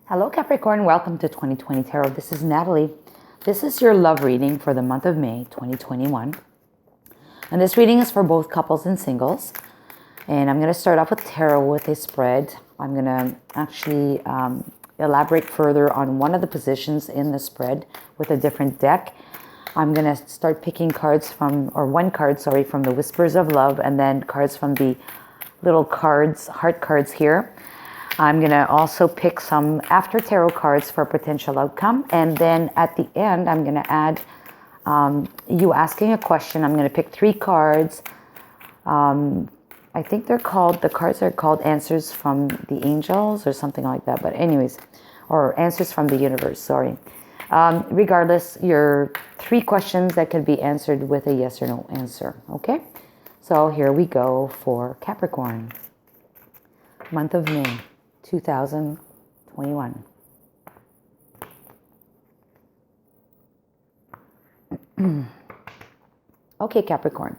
Hello Capricorn, welcome to 2020 Tarot. This is Natalie. This is your love reading for the month of May 2021. And this reading is for both couples and singles. And I'm going to start off with tarot with a spread. I'm going to actually elaborate further on one of the positions in the spread with a different deck. I'm going to start picking cards from the Whispers of Love, and then cards from the little cards, heart cards here. I'm going to also pick some after tarot cards for potential outcome. And then at the end, I'm going to add you asking a question. I'm going to pick 3 cards. I think the cards are called Answers from the Angels or something like that. But anyways, or Answers from the Universe, sorry. Regardless, your 3 questions that can be answered with a yes or no answer. Okay? So here we go for Capricorn. Month of May 2021. Okay, Capricorn.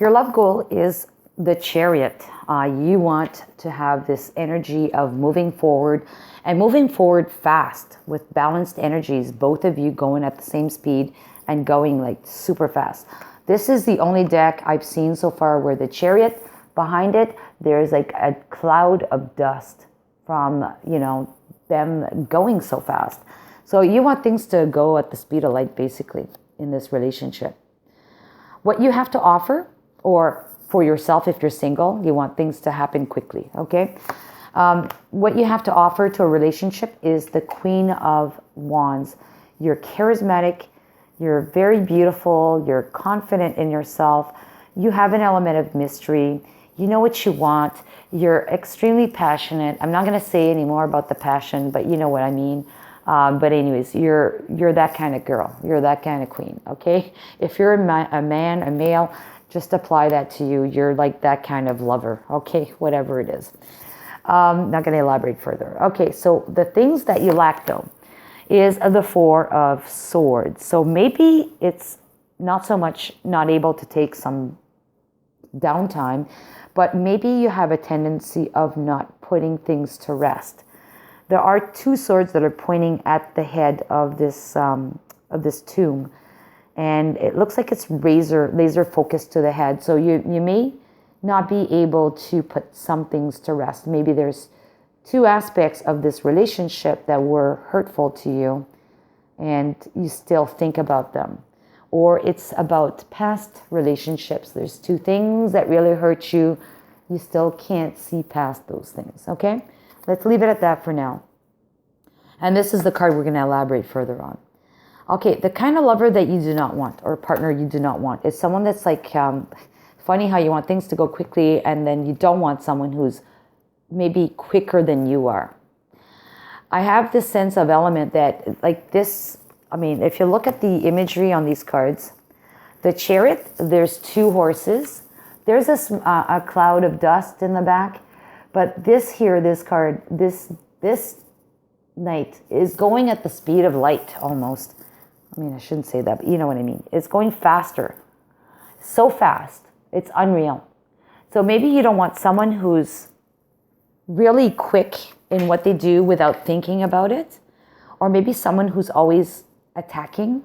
Your love goal is the Chariot. You want to have this energy of moving forward and moving forward fast with balanced energies, both of you going at the same speed and going like super fast. This is the only deck I've seen so far where the Chariot, behind it, there's like a cloud of dust from, them going so fast. So you want things to go at the speed of light, basically, in this relationship. What you have to offer, or for yourself if you're single, you want things to happen quickly, okay? What you have to offer to a relationship is the Queen of Wands. You're charismatic, you're very beautiful, you're confident in yourself, you have an element of mystery, you know what you want, you're extremely passionate. I'm not going to say any more about the passion, but you know what I mean. But anyways, you're that kind of girl. You're that kind of queen, okay? If you're a male, just apply that to you. You're like that kind of lover, okay? Whatever it is. Not going to elaborate further. Okay, so the things that you lack, though, is the 4 of Swords. So maybe it's not so much not able to take some downtime, but maybe you have a tendency of not putting things to rest. There are 2 swords that are pointing at the head of this tomb, and it looks like it's laser focused to the head. So you may not be able to put some things to rest. Maybe there's 2 aspects of this relationship that were hurtful to you, and you still think about them. Or it's about past relationships. There's 2 things that really hurt you. You still can't see past those things, okay? Let's leave it at that for now. And this is the card we're going to elaborate further on. Okay, the kind of lover that you do not want, or partner you do not want, is someone that's like, funny how you want things to go quickly, and then you don't want someone who's maybe quicker than you are. I have this sense of element that, like this, if you look at the imagery on these cards, the Chariot, there's 2 horses. There's a cloud of dust in the back. But this card, this knight is going at the speed of light almost. I shouldn't say that, but you know what I mean. It's going faster. So fast. It's unreal. So maybe you don't want someone who's really quick in what they do without thinking about it. Or maybe someone who's always attacking,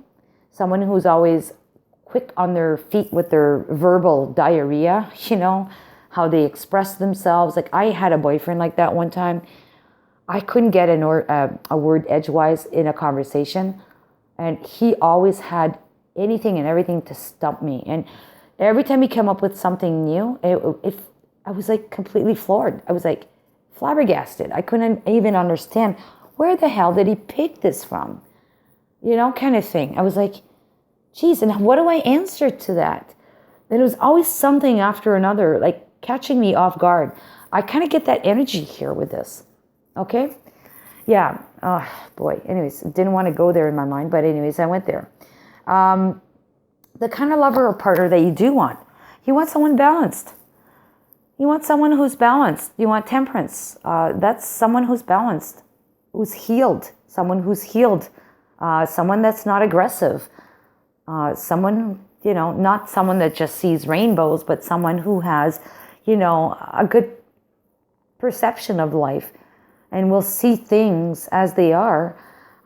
someone who's always quick on their feet with their verbal diarrhea, how they express themselves. Like I had a boyfriend like that one time. I couldn't get a word edgewise in a conversation, and he always had anything and everything to stump me. And every time he came up with something new, I was like completely floored. I was like flabbergasted. I couldn't even understand where the hell did he pick this from? Kind of thing. I was like, geez, and what do I answer to that? And it was always something after another, like catching me off guard. I kind of get that energy here with this. Okay? Yeah. Oh, boy. Anyways, didn't want to go there in my mind, but anyways, I went there. The kind of lover or partner that you do want. You want someone balanced. You want someone who's balanced. You want temperance. That's someone who's balanced, who's healed. Someone who's healed. Someone that's not aggressive, someone, not someone that just sees rainbows, but someone who has, a good perception of life. and we'll see things as they are.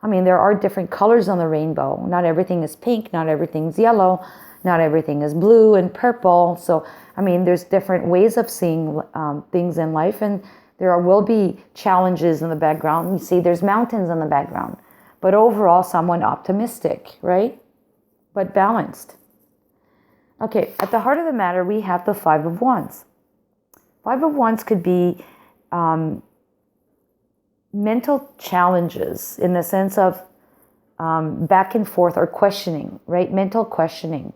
I mean, there are different colors on the rainbow. Not everything is pink, not everything's yellow, not everything is blue and purple. So, I mean, there's different ways of seeing things in life, and will be challenges in the background. You see, there's mountains in the background, but overall, somewhat optimistic, right? But balanced. Okay, at the heart of the matter, we have the Five of Wands. Five of Wands could be mental challenges in the sense of back and forth or questioning, right? Mental questioning.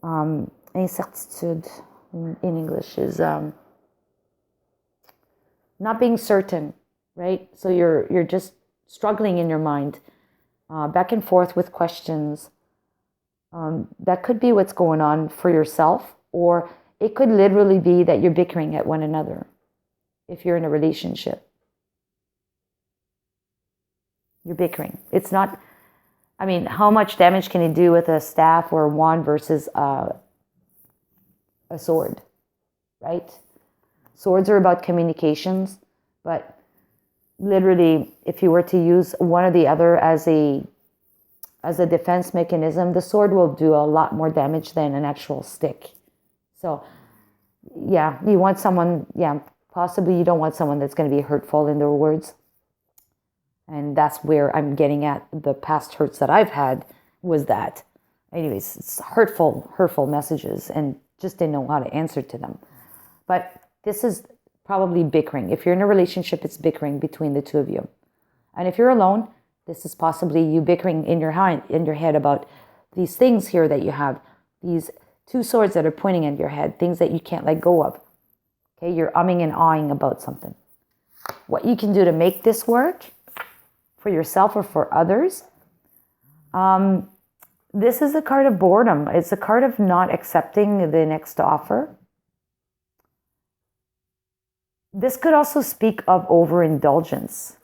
Incertitude in English is not being certain, right? So you're just struggling in your mind, back and forth with questions. That could be what's going on for yourself, or it could literally be that you're bickering at one another if you're in a relationship. You're bickering. It's not, I mean, how much damage can you do with a staff or a wand versus a sword, right? Swords are about communications, but literally, if you were to use one or the other as a defense mechanism, the sword will do a lot more damage than an actual stick. So, yeah, you want someone, possibly you don't want someone that's going to be hurtful in their words. And that's where I'm getting at. The past hurts that I've had was that. Anyways, it's hurtful messages, and just didn't know how to answer to them. But this is probably bickering. If you're in a relationship, it's bickering between the two of you. And if you're alone, this is possibly you bickering in your head about these things here that you have, these two swords that are pointing at your head, things that you can't let go of. Okay, you're umming and ahhing about something. What you can do to make this work for yourself or for others, this is a card of boredom. It's a card of not accepting the next offer. This could also speak of overindulgence.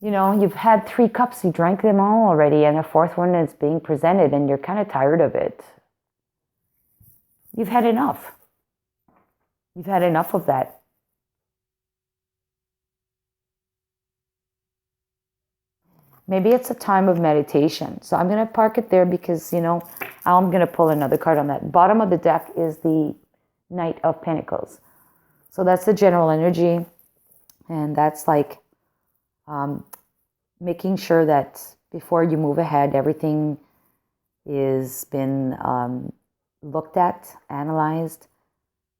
You know, you've had 3 cups, you drank them all already, and a 4th one is being presented, and you're kind of tired of it. You've had enough. You've had enough of that. Maybe it's a time of meditation. So I'm going to park it there because, you know, I'm going to pull another card on that. Bottom of the deck is the Knight of Pentacles. So that's the general energy. And that's like making sure that before you move ahead, everything is been looked at, analyzed,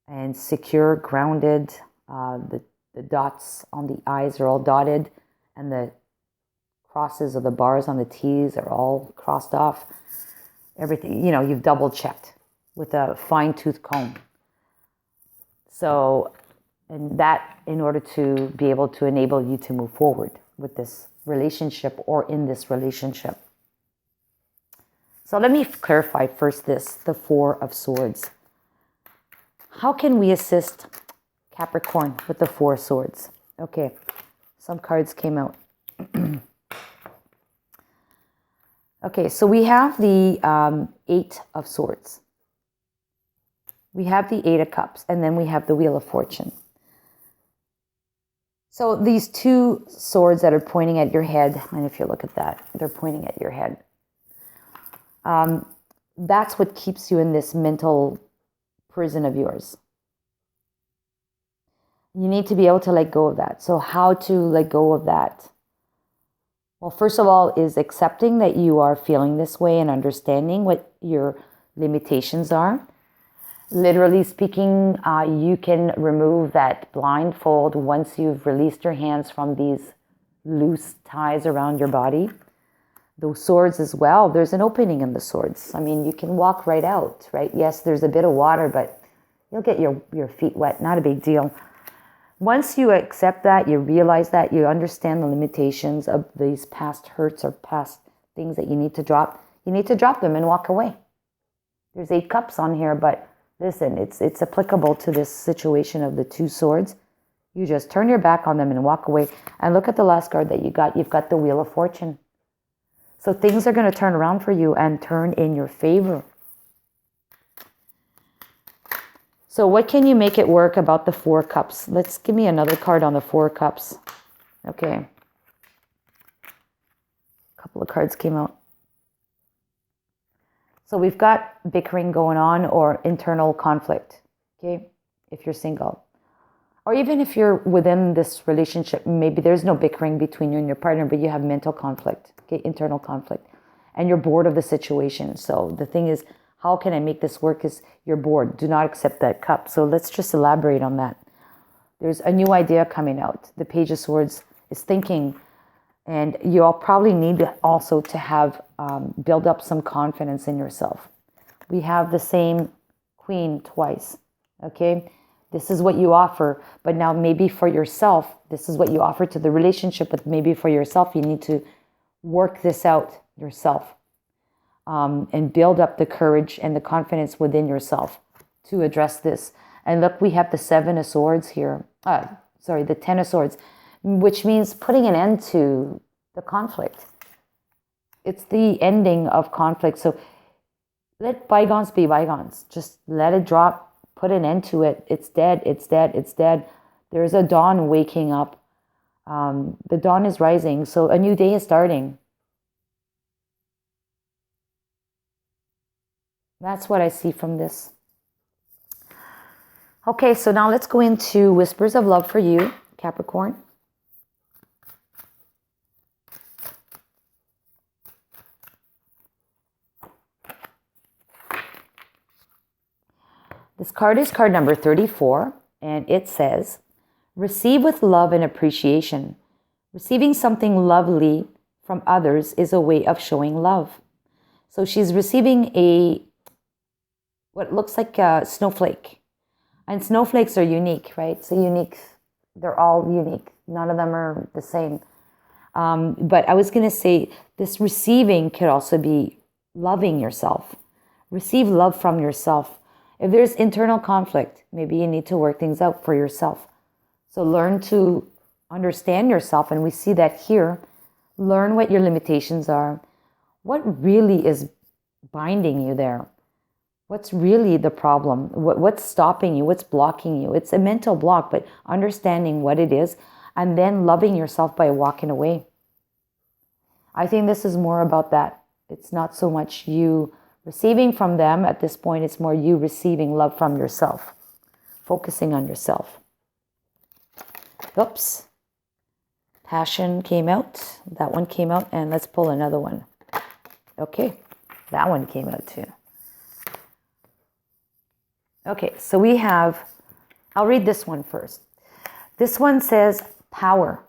and secure, grounded. The dots on the I's are all dotted, and the crosses or the bars on the T's are all crossed off. Everything, you know, you've double checked with a fine-tooth comb. So, and that in order to be able to enable you to move forward with this relationship or in this relationship. So let me clarify first the 4 of Swords. How can we assist Capricorn with the 4 swords? Okay, some cards came out. Okay, so we have the 8 of Swords. We have the 8 of Cups, and then we have the Wheel of Fortune. So these 2 swords that are pointing at your head, and if you look at that, they're pointing at your head. That's what keeps you in this mental prison of yours. You need to be able to let go of that. So how to let go of that? Well, first of all, is accepting that you are feeling this way and understanding what your limitations are. Literally speaking, you can remove that blindfold once you've released your hands from these loose ties around your body. Those swords as well, there's an opening in the swords. I mean, you can walk right out, right? Yes, there's a bit of water, but you'll get your feet wet, not a big deal. Once you accept that, you realize that, you understand the limitations of these past hurts or past things that you need to drop them and walk away. There's 8 cups on here, but listen, it's applicable to this situation of the 2 swords. You just turn your back on them and walk away. And look at the last card that you got. You've got the Wheel of Fortune. So things are going to turn around for you and turn in your favor. So what can you make it work about the Four Cups? Let's give me another card on the Four Cups. Okay. A couple of cards came out. So we've got bickering going on or internal conflict. Okay. If you're single. Or even if you're within this relationship, maybe there's no bickering between you and your partner, but you have mental conflict. Okay. Internal conflict. And you're bored of the situation. So the thing is, how can I make this work? Is you're bored. Do not accept that cup. So let's just elaborate on that. There's a new idea coming out. The Page of Swords is thinking, and you all probably need also to have build up some confidence in yourself. We have the same Queen twice. Okay, this is what you offer, but now maybe for yourself, this is what you offer to the relationship. But maybe for yourself, you need to work this out yourself. And build up the courage and the confidence within yourself to address this. And look, we have the Seven of Swords here. The Ten of Swords, which means putting an end to the conflict. It's the ending of conflict. So let bygones be bygones. Just let it drop. Put an end to it. It's dead. It's dead. It's dead. There's a dawn waking up. The dawn is rising. So a new day is starting. That's what I see from this. Okay, so now let's go into Whispers of Love for you, Capricorn. This card is card number 34, and it says, receive with love and appreciation. Receiving something lovely from others is a way of showing love. So she's receiving what looks like a snowflake. And snowflakes are unique, right? So unique, they're all unique. None of them are the same. But I was going to say this receiving could also be loving yourself. Receive love from yourself. If there's internal conflict, maybe you need to work things out for yourself. So learn to understand yourself. And we see that here. Learn what your limitations are. What really is binding you there? What's really the problem? What's stopping you? What's blocking you? It's a mental block, but understanding what it is and then loving yourself by walking away. I think this is more about that. It's not so much you receiving from them at this point. It's more you receiving love from yourself, focusing on yourself. Oops. Passion came out. That one came out. And let's pull another one. Okay. That one came out too. Okay, so we have, I'll read this one first. This one says, power.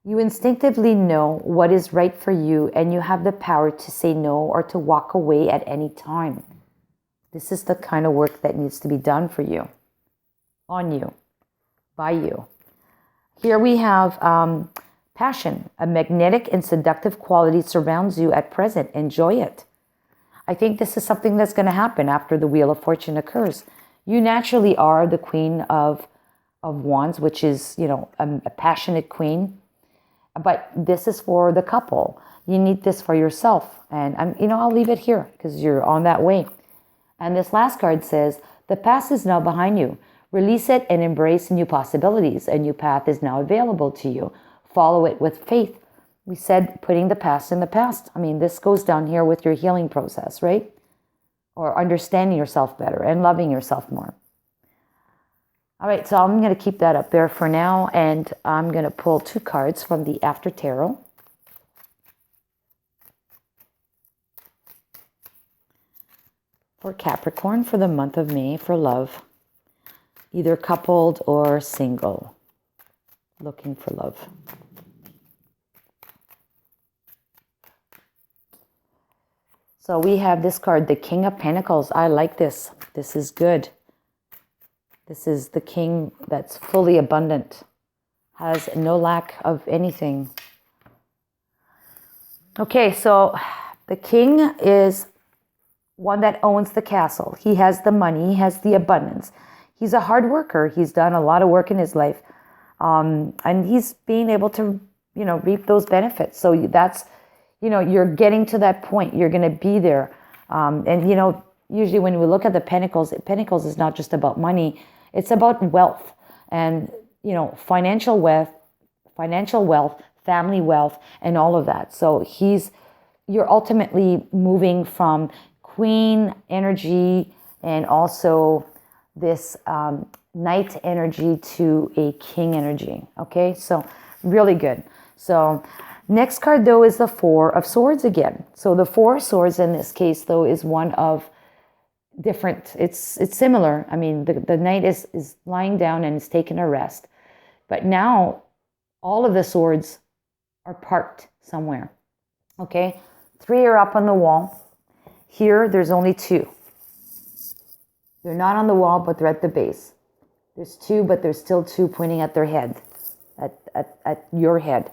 You instinctively know what is right for you, and you have the power to say no or to walk away at any time. This is the kind of work that needs to be done for you, on you, by you. Here we have passion. A magnetic and seductive quality surrounds you at present. Enjoy it. I think this is something that's going to happen after the Wheel of Fortune occurs. You naturally are the Queen of Wands, which is, a passionate queen. But this is for the couple. You need this for yourself. And I'll leave it here because you're on that way. And this last card says, the past is now behind you. Release it and embrace new possibilities. A new path is now available to you. Follow it with faith. We said putting the past in the past. This goes down here with your healing process, right? Or understanding yourself better and loving yourself more. All right, so I'm going to keep that up there for now. And I'm going to pull 2 cards from the After Tarot. For Capricorn for the month of May for love. Either coupled or single. Looking for love. So we have this card, the King of Pentacles. I like this. This is good. This is the king that's fully abundant. Has no lack of anything. Okay, so the king is one that owns the castle. He has the money. He has the abundance. He's a hard worker. He's done a lot of work in his life. And he's being able to, reap those benefits. So that's, you're getting to that point. You're going to be there. And usually when we look at the Pentacles is not just about money. It's about wealth and, you know, financial wealth, family wealth, and all of that. So you're ultimately moving from Queen energy and also this Knight energy to a King energy. Okay, so really good. So next card though is the Four of Swords again. So the Four of Swords in this case though is one of different. It's similar. I mean, the Knight is lying down and is taking a rest, but now all of the swords are parked somewhere. Okay, 3 are up on the wall. Here, there's only 2. They're not on the wall, but they're at the base. There's 2, but there's still 2 pointing at their head, at your head.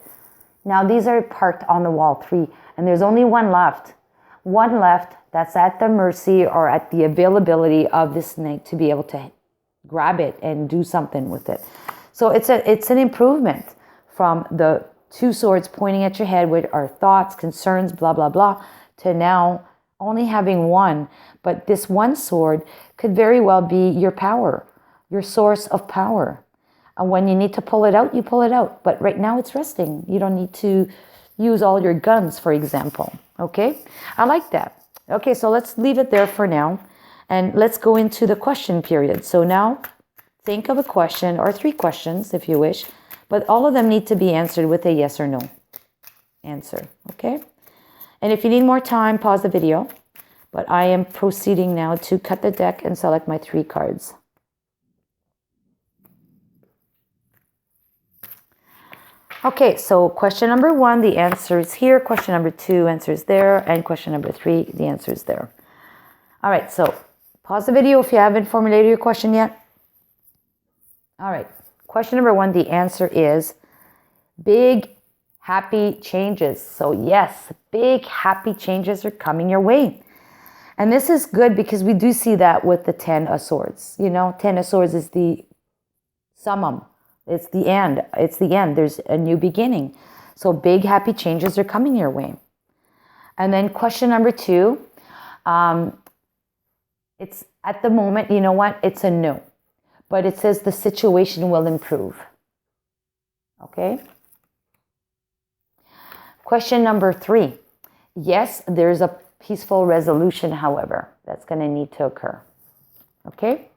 Now, these are parked on the wall, 3, and there's only 1 left. 1 left that's at the mercy or at the availability of this Knight to be able to grab it and do something with it. So it's an improvement from the 2 swords pointing at your head with our thoughts, concerns, blah, blah, blah, to now only having 1. But this 1 sword could very well be your power, your source of power. And when you need to pull it out, you pull it out. But right now it's resting. You don't need to use all your guns, for example. Okay? I like that. Okay, so let's leave it there for now. And let's go into the question period. So now think of a question or 3 questions if you wish. But all of them need to be answered with a yes or no answer. Okay? And if you need more time, pause the video. But I am proceeding now to cut the deck and select my 3 cards. Okay, so question number 1, the answer is here. Question number 2, answer is there. And question number 3, the answer is there. All right, so pause the video if you haven't formulated your question yet. All right, question number 1, the answer is big, happy changes. So yes, big, happy changes are coming your way. And this is good because we do see that with the 10 of Swords. You know, 10 of Swords is the summum. It's the end. It's the end. There's a new beginning. So big, happy changes are coming your way. And then question number 2, it's at the moment, you know what? It's a no. But it says the situation will improve. Okay? Question number 3. Yes, there's a peaceful resolution, however, that's going to need to occur. Okay?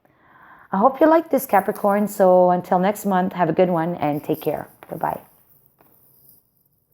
I hope you like this, Capricorn. So until next month, have a good one and take care. Bye-bye.